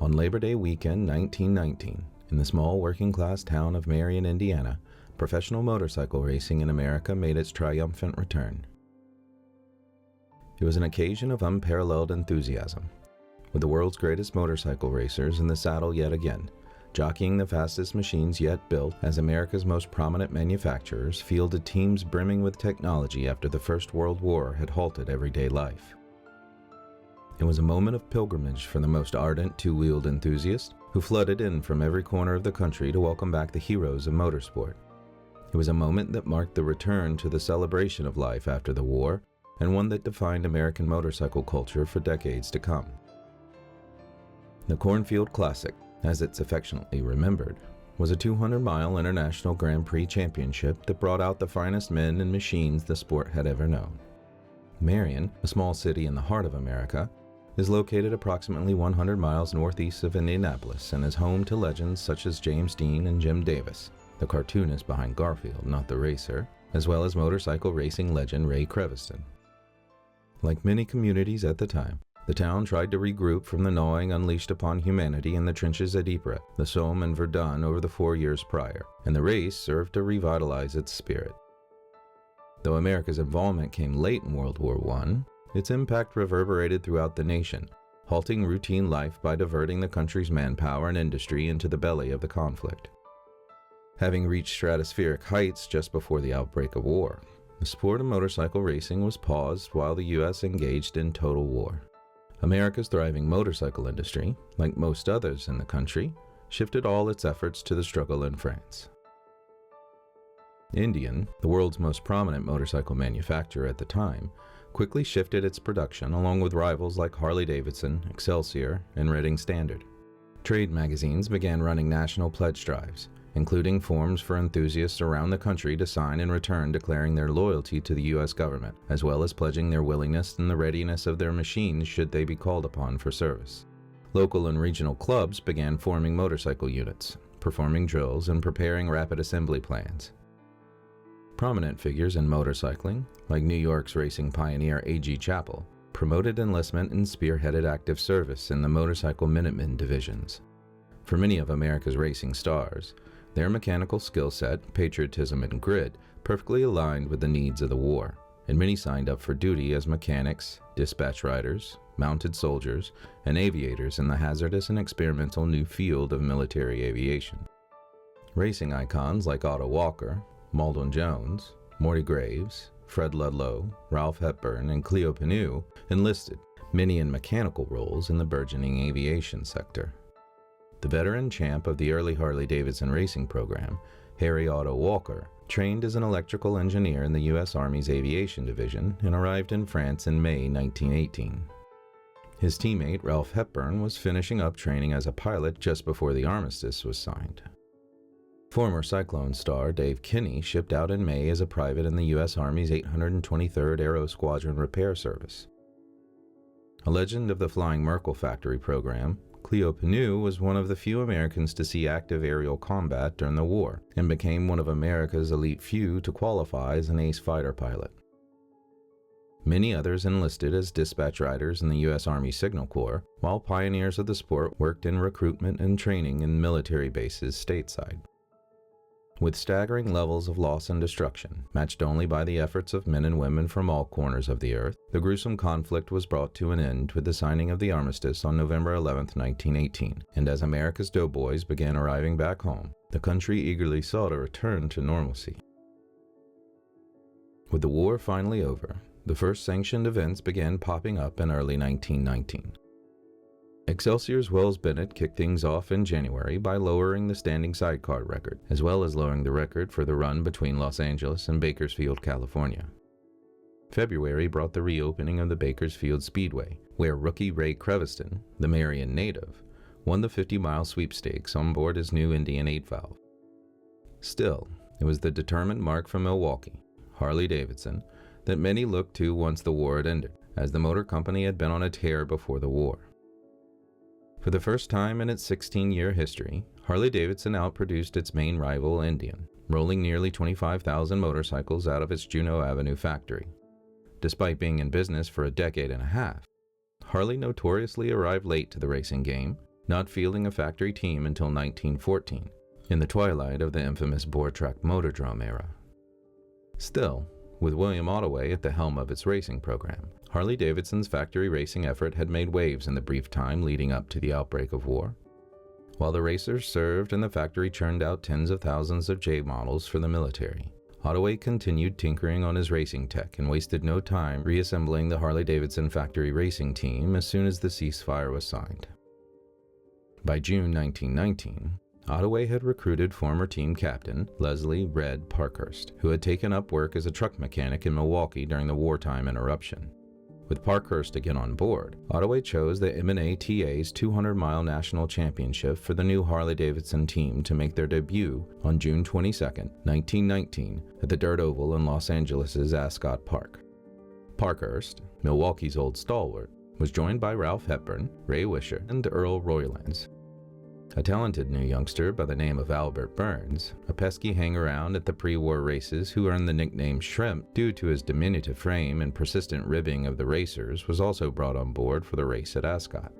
On Labor Day weekend 1919, in the small working-class town of Marion, Indiana, professional motorcycle racing in America made its triumphant return. It was an occasion of unparalleled enthusiasm, with the world's greatest motorcycle racers in the saddle yet again, jockeying the fastest machines yet built as America's most prominent manufacturers fielded teams brimming with technology after the First World War had halted everyday life. It was a moment of pilgrimage for the most ardent two-wheeled enthusiasts who flooded in from every corner of the country to welcome back the heroes of motorsport. It was a moment that marked the return to the celebration of life after the war, and one that defined American motorcycle culture for decades to come. The Cornfield Classic, as it's affectionately remembered, was a 200-mile international Grand Prix championship that brought out the finest men and machines the sport had ever known. Marion, a small city in the heart of America, is located approximately 100 miles northeast of Indianapolis and is home to legends such as James Dean and Jim Davis, the cartoonist behind Garfield, not the racer, as well as motorcycle racing legend Ray Creviston. Like many communities at the time, the town tried to regroup from the gnawing unleashed upon humanity in the trenches at Ypres, the Somme, and Verdun over the 4 years prior, and the race served to revitalize its spirit. Though America's involvement came late in World War I, its impact reverberated throughout the nation, halting routine life by diverting the country's manpower and industry into the belly of the conflict. Having reached stratospheric heights just before the outbreak of war, the sport of motorcycle racing was paused while the U.S. engaged in total war. America's thriving motorcycle industry, like most others in the country, shifted all its efforts to the struggle in France. Indian, the world's most prominent motorcycle manufacturer at the time, quickly shifted its production along with rivals like Harley-Davidson, Excelsior, and Reading Standard. Trade magazines began running national pledge drives, including forms for enthusiasts around the country to sign in return declaring their loyalty to the U.S. government, as well as pledging their willingness and the readiness of their machines should they be called upon for service. Local and regional clubs began forming motorcycle units, performing drills, and preparing rapid assembly plans. Prominent figures in motorcycling, like New York's racing pioneer A.G. Chappell, promoted enlistment and spearheaded active service in the motorcycle Minutemen divisions. For many of America's racing stars, their mechanical skill set, patriotism, and grit perfectly aligned with the needs of the war, and many signed up for duty as mechanics, dispatch riders, mounted soldiers, and aviators in the hazardous and experimental new field of military aviation. Racing icons like Otto Walker, Maldon Jones, Morty Graves, Fred Ludlow, Ralph Hepburn, and Cleo Penu enlisted, many in mechanical roles in the burgeoning aviation sector. The veteran champ of the early Harley-Davidson racing program, Harry Otto Walker, trained as an electrical engineer in the U.S. Army's Aviation Division and arrived in France in May 1918. His teammate, Ralph Hepburn, was finishing up training as a pilot just before the armistice was signed. Former Cyclone star Dave Kinney shipped out in May as a private in the U.S. Army's 823rd Aero Squadron Repair Service. A legend of the Flying Merkle Factory program, Cleo Penu was one of the few Americans to see active aerial combat during the war and became one of America's elite few to qualify as an ace fighter pilot. Many others enlisted as dispatch riders in the U.S. Army Signal Corps, while pioneers of the sport worked in recruitment and training in military bases stateside. With staggering levels of loss and destruction, matched only by the efforts of men and women from all corners of the earth, the gruesome conflict was brought to an end with the signing of the armistice on November 11, 1918, and as America's doughboys began arriving back home, the country eagerly sought a return to normalcy. With the war finally over, the first sanctioned events began popping up in early 1919. Excelsior's Wells Bennett kicked things off in January by lowering the standing sidecar record, as well as lowering the record for the run between Los Angeles and Bakersfield, California. February brought the reopening of the Bakersfield Speedway, where rookie Ray Creviston, the Marion native, won the 50-mile sweepstakes on board his new Indian 8-valve. Still, it was the determined mark from Milwaukee, Harley-Davidson, that many looked to once the war had ended, as the motor company had been on a tear before the war. For the first time in its 16-year history, Harley-Davidson outproduced its main rival, Indian, rolling nearly 25,000 motorcycles out of its Juneau Avenue factory. Despite being in business for a decade and a half, Harley notoriously arrived late to the racing game, not fielding a factory team until 1914, in the twilight of the infamous board-track motordrome era. Still, with William Ottaway at the helm of its racing program, Harley-Davidson's factory racing effort had made waves in the brief time leading up to the outbreak of war. While the racers served and the factory churned out tens of thousands of J models for the military, Ottaway continued tinkering on his racing tech and wasted no time reassembling the Harley-Davidson factory racing team as soon as the ceasefire was signed. By June 1919, Ottaway had recruited former team captain Leslie "Red" Parkhurst, who had taken up work as a truck mechanic in Milwaukee during the wartime interruption. With Parkhurst again on board, Ottaway chose the M&A-TA's 200-mile national championship for the new Harley-Davidson team to make their debut on June 22, 1919, at the Dirt Oval in Los Angeles' Ascot Park. Parkhurst, Milwaukee's old stalwart, was joined by Ralph Hepburn, Ray Wisher, and Earl Roylands. A talented new youngster by the name of Albert Burns, a pesky hanger-around at the pre-war races who earned the nickname Shrimp due to his diminutive frame and persistent ribbing of the racers, was also brought on board for the race at Ascot.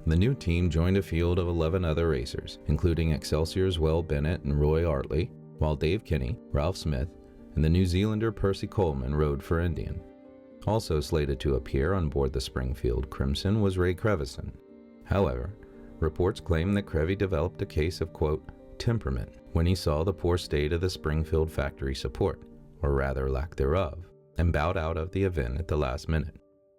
The new team joined a field of 11 other racers, including Excelsior's Will Bennett and Roy Artley, while Dave Kinney, Ralph Smith, and the New Zealander Percy Coleman rode for Indian. Also slated to appear on board the Springfield Crimson was Ray Crevison. However, reports claim that Crevy developed a case of, quote, temperament when he saw the poor state of the Springfield factory support, or rather lack thereof, and bowed out of the event at the last minute.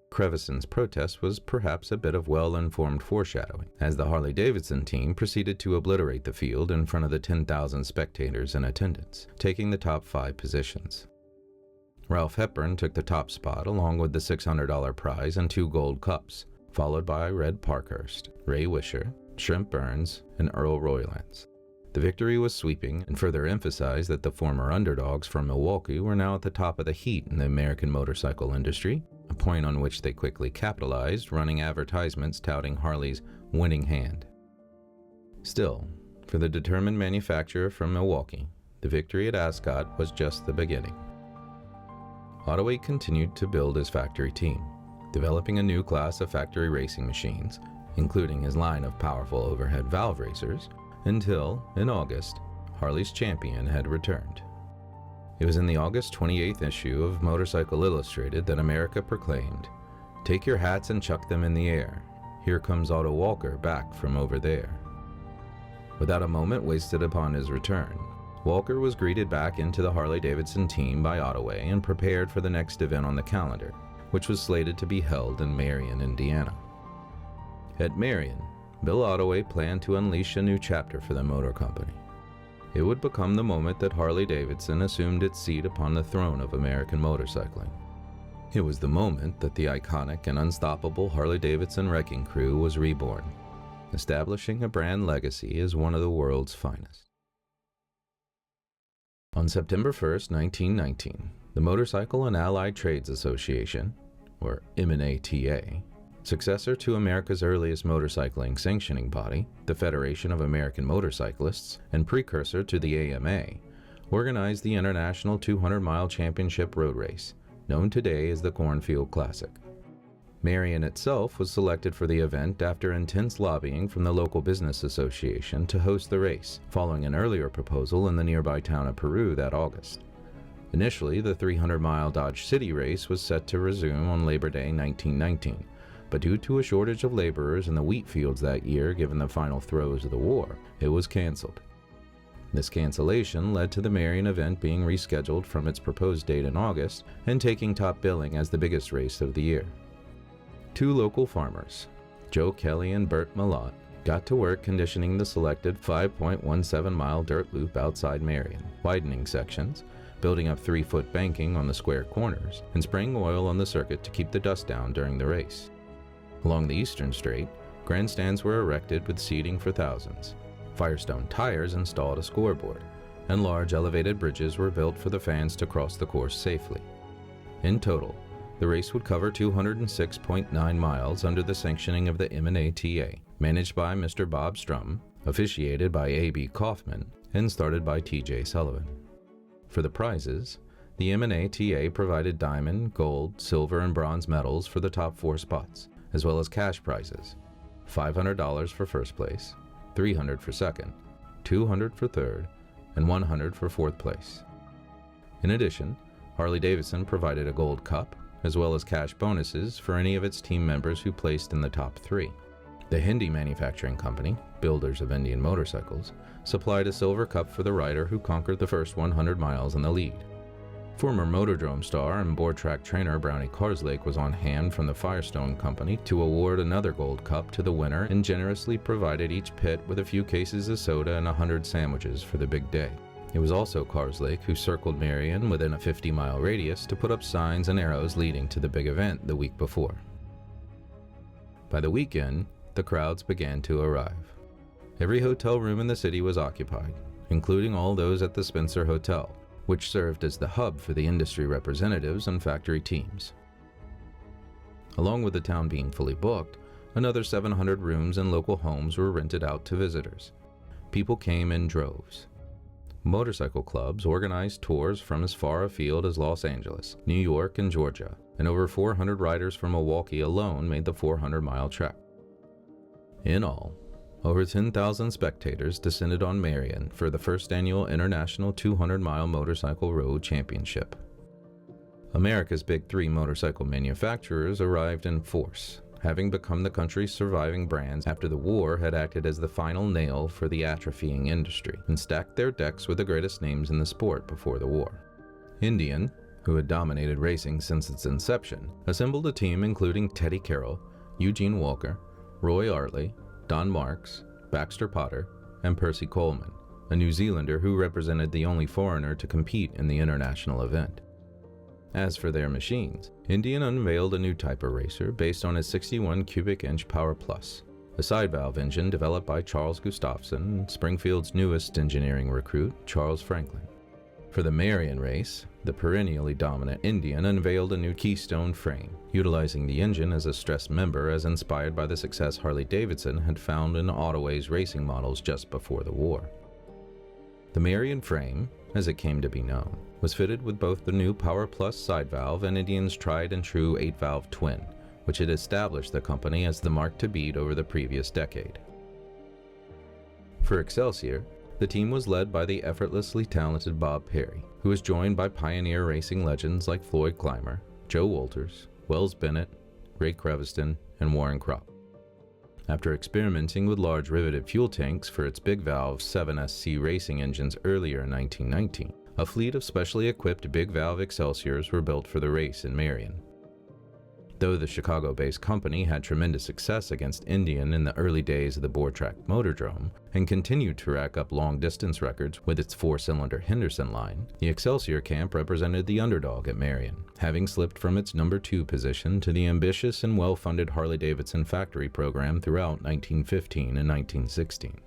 Crevison's protest was perhaps a bit of well-informed foreshadowing, as the Harley-Davidson team proceeded to obliterate the field in front of the 10,000 spectators in attendance, taking the top 5 positions. Ralph Hepburn took the top spot along with the $600 prize and 2 gold cups, followed by Red Parkhurst, Ray Wisher, Shrimp Burns, and Earl Roylands. The victory was sweeping and further emphasized that the former underdogs from Milwaukee were now at the top of the heat in the American motorcycle industry, a point on which they quickly capitalized, running advertisements touting Harley's winning hand. Still, for the determined manufacturer from Milwaukee, the victory at Ascot was just the beginning. Ottaway continued to build his factory team, developing a new class of factory racing machines, including his line of powerful overhead valve racers, until, in August, Harley's champion had returned. It was in the August 28th issue of Motorcycle Illustrated that America proclaimed, "Take your hats and chuck them in the air. Here comes Otto Walker back from over there." Without a moment wasted upon his return, Walker was greeted back into the Harley-Davidson team by Ottaway and prepared for the next event on the calendar, which was slated to be held in Marion, Indiana. At Marion, Bill Ottaway planned to unleash a new chapter for the motor company. It would become the moment that Harley-Davidson assumed its seat upon the throne of American motorcycling. It was the moment that the iconic and unstoppable Harley-Davidson wrecking crew was reborn, establishing a brand legacy as one of the world's finest. On September 1st, 1919, the Motorcycle and Allied Trades Association, or M&ATA, successor to America's earliest motorcycling sanctioning body, the Federation of American Motorcyclists, and precursor to the AMA, organized the International 200-Mile Championship Road Race, known today as the Cornfield Classic. Marion itself was selected for the event after intense lobbying from the local business association to host the race, following an earlier proposal in the nearby town of Peru that August. Initially, the 300-mile Dodge City race was set to resume on Labor Day 1919, but due to a shortage of laborers in the wheat fields that year given the final throes of the war, it was canceled. This cancellation led to the Marion event being rescheduled from its proposed date in August and taking top billing as the biggest race of the year. 2 local farmers, Joe Kelly and Bert Malott, got to work conditioning the selected 5.17-mile dirt loop outside Marion, widening sections, building up 3-foot banking on the square corners, and spraying oil on the circuit to keep the dust down during the race. Along the eastern straight, grandstands were erected with seating for thousands, Firestone tires installed a scoreboard, and large elevated bridges were built for the fans to cross the course safely. In total, the race would cover 206.9 miles under the sanctioning of the M&ATA, managed by Mr. Bob Strum, officiated by A.B. Kaufman, and started by T.J. Sullivan. For the prizes, the M&ATA provided diamond, gold, silver, and bronze medals for the top 4 spots, as well as cash prizes. $500 for first place, $300 for second, $200 for third, and $100 for fourth place. In addition, Harley-Davidson provided a gold cup, as well as cash bonuses for any of its team members who placed in the top 3. The Hindi Manufacturing Company, builders of Indian motorcycles, supplied a silver cup for the rider who conquered the first 100 miles in the lead. Former Motodrome star and board track trainer Brownie Carslake was on hand from the Firestone Company to award another gold cup to the winner and generously provided each pit with a few cases of soda and 100 sandwiches for the big day. It was also Carslake who circled Marion within a 50-mile radius to put up signs and arrows leading to the big event the week before. By the weekend, the crowds began to arrive. Every hotel room in the city was occupied, including all those at the Spencer Hotel, which served as the hub for the industry representatives and factory teams. Along with the town being fully booked, another 700 rooms and local homes were rented out to visitors. People came in droves. Motorcycle clubs organized tours from as far afield as Los Angeles, New York, and Georgia, and over 400 riders from Milwaukee alone made the 400-mile trek. In all, over 10,000 spectators descended on Marion for the first annual International 200-Mile Motorcycle Road Championship. America's Big Three motorcycle manufacturers arrived in force, having become the country's surviving brands after the war had acted as the final nail for the atrophying industry and stacked their decks with the greatest names in the sport before the war. Indian, who had dominated racing since its inception, assembled a team including Teddy Carroll, Eugene Walker, Roy Artley, Don Marks, Baxter Potter, and Percy Coleman, a New Zealander who represented the only foreigner to compete in the international event. As for their machines, Indian unveiled a new type of racer based on a 61 cubic inch Power Plus, a side valve engine developed by Charles Gustafson and Springfield's newest engineering recruit, Charles Franklin. For the Marion race, the perennially dominant Indian unveiled a new Keystone frame, utilizing the engine as a stressed member as inspired by the success Harley-Davidson had found in Autoway's racing models just before the war. The Marion frame, as it came to be known, was fitted with both the new Power Plus side valve and Indian's tried and true 8-valve twin, which had established the company as the mark to beat over the previous decade. For Excelsior, the team was led by the effortlessly talented Bob Perry, who was joined by pioneer racing legends like Floyd Clymer, Joe Walters, Wells Bennett, Ray Creviston, and Warren Kropp. After experimenting with large riveted fuel tanks for its big valve 7SC racing engines earlier in 1919, a fleet of specially equipped big valve Excelsiors were built for the race in Marion. Though the Chicago-based company had tremendous success against Indian in the early days of the board track Motodrome and continued to rack up long-distance records with its 4-cylinder Henderson line, the Excelsior camp represented the underdog at Marion, having slipped from its number 2 position to the ambitious and well-funded Harley-Davidson factory program throughout 1915 and 1916.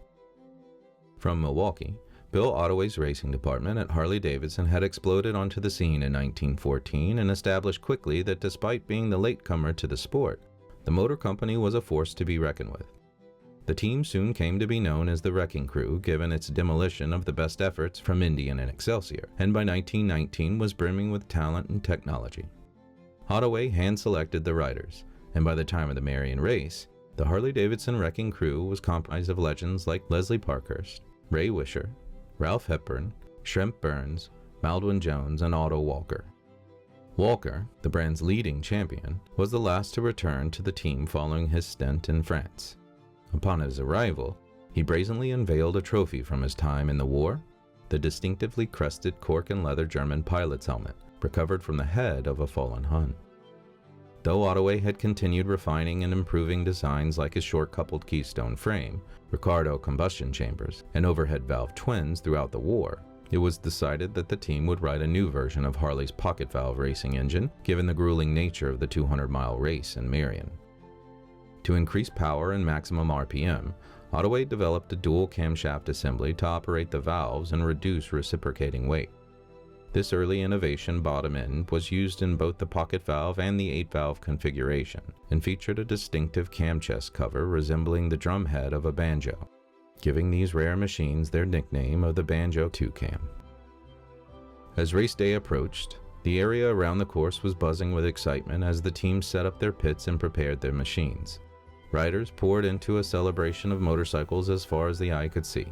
From Milwaukee, Bill Ottaway's racing department at Harley-Davidson had exploded onto the scene in 1914 and established quickly that despite being the latecomer to the sport, the motor company was a force to be reckoned with. The team soon came to be known as the Wrecking Crew, given its demolition of the best efforts from Indian and Excelsior, and by 1919 was brimming with talent and technology. Ottaway hand-selected the riders, and by the time of the Marion race, the Harley-Davidson Wrecking Crew was comprised of legends like Leslie Parkhurst, Ray Wisher, Ralph Hepburn, Shrimp Burns, Maldwin Jones, and Otto Walker. Walker, the brand's leading champion, was the last to return to the team following his stint in France. Upon his arrival, he brazenly unveiled a trophy from his time in the war, the distinctively crested cork and leather German pilot's helmet, recovered from the head of a fallen Hun. Though Ottaway had continued refining and improving designs like his short-coupled Keystone frame, Ricardo combustion chambers, and overhead valve twins throughout the war, it was decided that the team would ride a new version of Harley's pocket valve racing engine, given the grueling nature of the 200-mile race in Marion. To increase power and maximum RPM, Ottaway developed a dual camshaft assembly to operate the valves and reduce reciprocating weight. This early innovation bottom end was used in both the pocket valve and the 8-valve configuration, and featured a distinctive cam chest cover resembling the drum head of a banjo, giving these rare machines their nickname of the Banjo 2-Cam. As race day approached, the area around the course was buzzing with excitement as the teams set up their pits and prepared their machines. Riders poured into a celebration of motorcycles as far as the eye could see.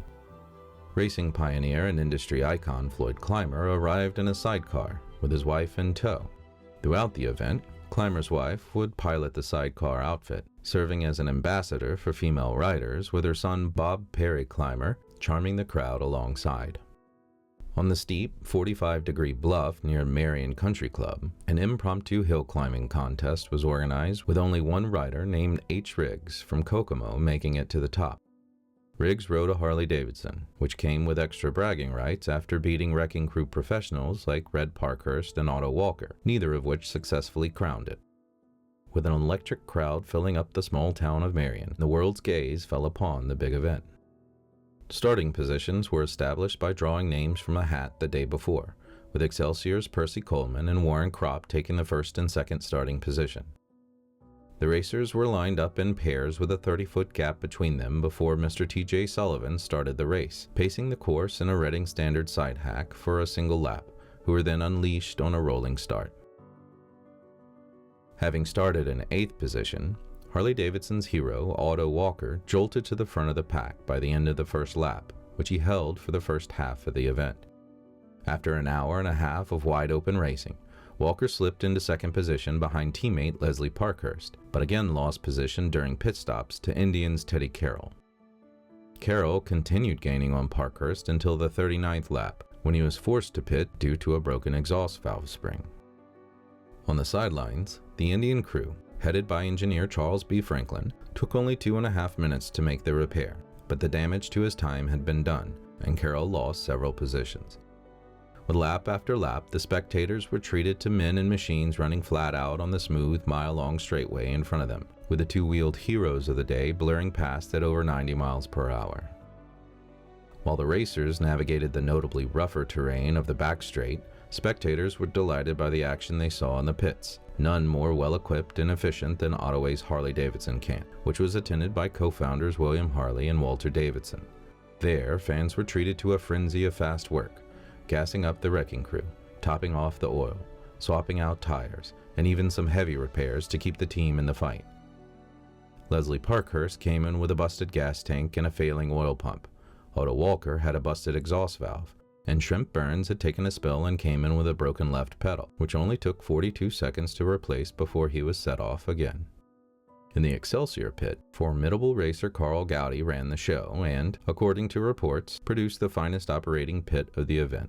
Racing pioneer and industry icon Floyd Clymer arrived in a sidecar with his wife in tow. Throughout the event, Clymer's wife would pilot the sidecar outfit, serving as an ambassador for female riders, with her son Bob Perry Clymer charming the crowd alongside. On the steep, 45-degree bluff near Marion Country Club, an impromptu hill climbing contest was organized with only one rider named H. Riggs from Kokomo making it to the top. Riggs rode a Harley-Davidson, which came with extra bragging rights after beating wrecking crew professionals like Red Parkhurst and Otto Walker, neither of which successfully crowned it. With an electric crowd filling up the small town of Marion, the world's gaze fell upon the big event. Starting positions were established by drawing names from a hat the day before, with Excelsior's Percy Coleman and Warren Kropp taking the first and second starting position. The racers were lined up in pairs with a 30-foot gap between them before Mr. T.J. Sullivan started the race, pacing the course in a Reading Standard side hack for a single lap, who were then unleashed on a rolling start. Having started in 8th position, Harley-Davidson's hero, Otto Walker, jolted to the front of the pack by the end of the first lap, which he held for the first half of the event. After an hour and a half of wide-open racing, Walker slipped into second position behind teammate Leslie Parkhurst, but again lost position during pit stops to Indian's Teddy Carroll. Carroll continued gaining on Parkhurst until the 39th lap, when he was forced to pit due to a broken exhaust valve spring. On the sidelines, the Indian crew, headed by engineer Charles B. Franklin, took only 2.5 minutes to make the repair, but the damage to his time had been done, and Carroll lost several positions. With lap after lap, the spectators were treated to men and machines running flat out on the smooth, mile-long straightway in front of them, with the two-wheeled heroes of the day blurring past at over 90 miles per hour. While the racers navigated the notably rougher terrain of the back straight, spectators were delighted by the action they saw in the pits, none more well-equipped and efficient than Ottaway's Harley-Davidson camp, which was attended by co-founders William Harley and Walter Davidson. There, fans were treated to a frenzy of fast work, gassing up the wrecking crew, topping off the oil, swapping out tires, and even some heavy repairs to keep the team in the fight. Leslie Parkhurst came in with a busted gas tank and a failing oil pump. Otto Walker had a busted exhaust valve, and Shrimp Burns had taken a spill and came in with a broken left pedal, which only took 42 seconds to replace before he was set off again. In the Excelsior pit, formidable racer Carl Gowdy ran the show and, according to reports, produced the finest operating pit of the event.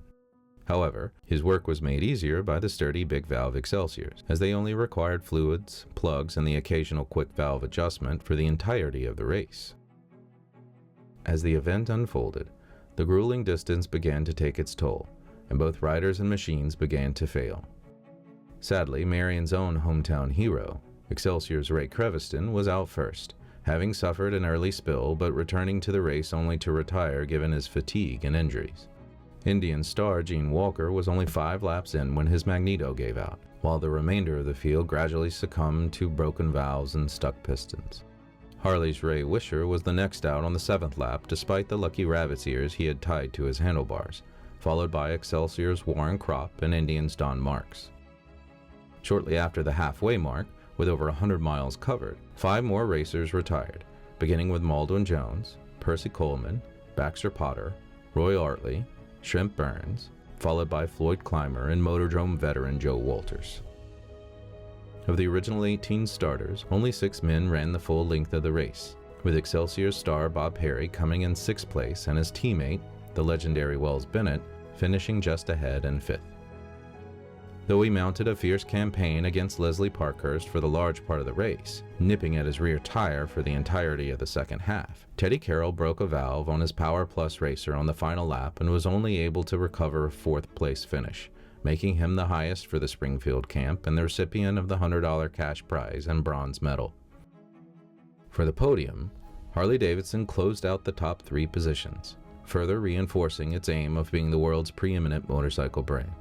However, his work was made easier by the sturdy big valve Excelsiors, as they only required fluids, plugs, and the occasional quick valve adjustment for the entirety of the race. As the event unfolded, the grueling distance began to take its toll, and both riders and machines began to fail. Sadly, Marion's own hometown hero, Excelsior's Ray Creviston, was out first, having suffered an early spill but returning to the race only to retire given his fatigue and injuries. Indian star Gene Walker was only 5 laps in when his magneto gave out, while the remainder of the field gradually succumbed to broken valves and stuck pistons. Harley's Ray Wisher was the next out on the 7th lap despite the lucky rabbit's ears he had tied to his handlebars, followed by Excelsior's Warren Kropp and Indian's Don Marks. Shortly after the halfway mark, with over 100 miles covered, 5 more racers retired, beginning with Maldwin Jones, Percy Coleman, Baxter Potter, Roy Artley, Shrimp Burns, followed by Floyd Clymer and Motordrome veteran Joe Walters. Of the original 18 starters, only 6 men ran the full length of the race, with Excelsior star Bob Perry coming in 6th place and his teammate, the legendary Wells Bennett, finishing just ahead in 5th. Though he mounted a fierce campaign against Leslie Parkhurst for the large part of the race, nipping at his rear tire for the entirety of the second half, Teddy Carroll broke a valve on his Power Plus racer on the final lap and was only able to recover a 4th place finish, making him the highest for the Springfield camp and the recipient of the $100 cash prize and bronze medal. For the podium, Harley-Davidson closed out the top 3 positions, further reinforcing its aim of being the world's preeminent motorcycle brand.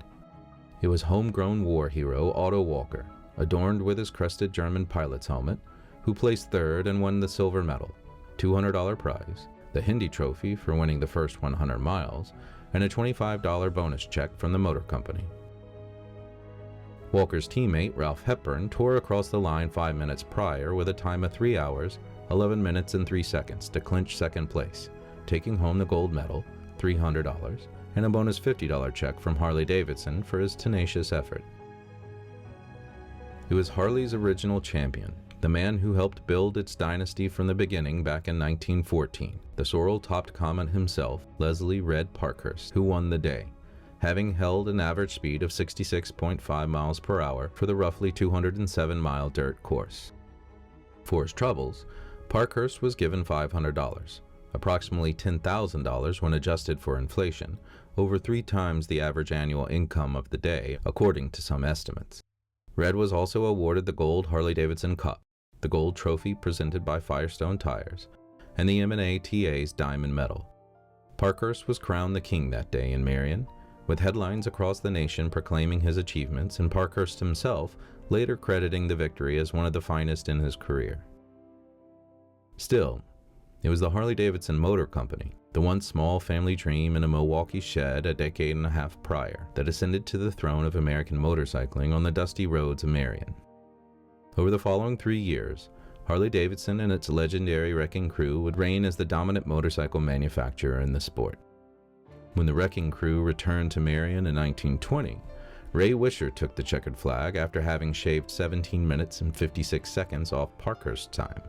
It was homegrown war hero Otto Walker, adorned with his crested German pilot's helmet, who placed 3rd and won the silver medal, $200 prize, the Hindy Trophy for winning the first 100 miles, and a $25 bonus check from the motor company. Walker's teammate Ralph Hepburn tore across the line 5 minutes prior with a time of 3 hours, 11 minutes and 3 seconds to clinch second place, taking home the gold medal, $300, and a bonus $50 check from Harley-Davidson for his tenacious effort. He was Harley's original champion, the man who helped build its dynasty from the beginning back in 1914, the sorrel-topped comet himself, Leslie "Red" Parkhurst, who won the day, having held an average speed of 66.5 miles per hour for the roughly 207-mile dirt course. For his troubles, Parkhurst was given $500, approximately $10,000 when adjusted for inflation, over 3 times the average annual income of the day, according to some estimates. Red was also awarded the Gold Harley-Davidson Cup, the gold trophy presented by Firestone Tires, and the M&A-TA's Diamond Medal. Parkhurst was crowned the king that day in Marion, with headlines across the nation proclaiming his achievements, and Parkhurst himself later crediting the victory as one of the finest in his career. Still, it was the Harley-Davidson Motor Company, the once small family dream in a Milwaukee shed a decade and a half prior, that ascended to the throne of American motorcycling on the dusty roads of Marion. Over the following 3 years, Harley-Davidson and its legendary wrecking crew would reign as the dominant motorcycle manufacturer in the sport. When the wrecking crew returned to Marion in 1920, Ray Wisher took the checkered flag after having shaved 17 minutes and 56 seconds off Parkhurst's time.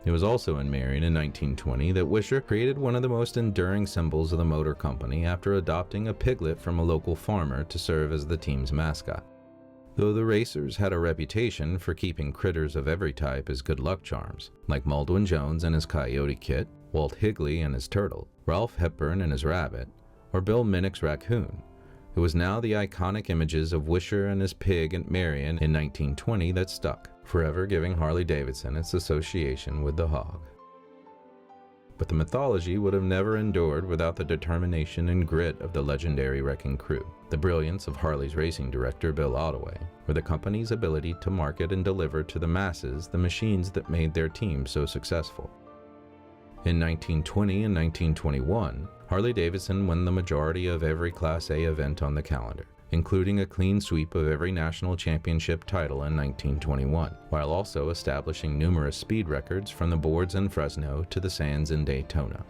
It was also in Marion in 1920 that Wisher created one of the most enduring symbols of the motor company after adopting a piglet from a local farmer to serve as the team's mascot. Though the racers had a reputation for keeping critters of every type as good luck charms, like Maldwin Jones and his coyote kit, Walt Higley and his turtle, Ralph Hepburn and his rabbit, or Bill Minnick's raccoon, it was now the iconic images of Wisher and his pig at Marion in 1920 that stuck, forever giving Harley-Davidson its association with the hog. But the mythology would have never endured without the determination and grit of the legendary wrecking crew, the brilliance of Harley's racing director Bill Ottaway, or the company's ability to market and deliver to the masses the machines that made their team so successful. In 1920 and 1921, Harley-Davidson won the majority of every Class A event on the calendar, including a clean sweep of every national championship title in 1921, while also establishing numerous speed records from the boards in Fresno to the sands in Daytona.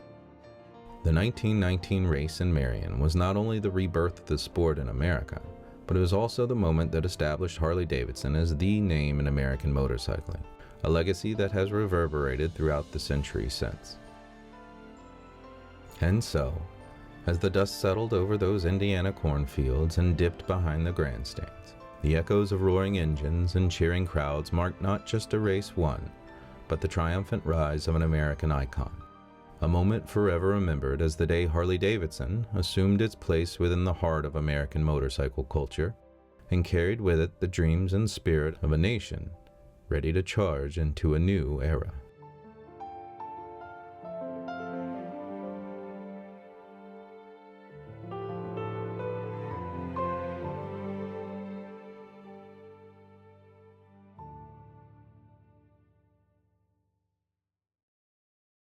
The 1919 race in Marion was not only the rebirth of the sport in America, but it was also the moment that established Harley-Davidson as the name in American motorcycling, a legacy that has reverberated throughout the centuries since. And so, as the dust settled over those Indiana cornfields and dipped behind the grandstands, the echoes of roaring engines and cheering crowds marked not just a race won, but the triumphant rise of an American icon, a moment forever remembered as the day Harley-Davidson assumed its place within the heart of American motorcycle culture and carried with it the dreams and spirit of a nation ready to charge into a new era.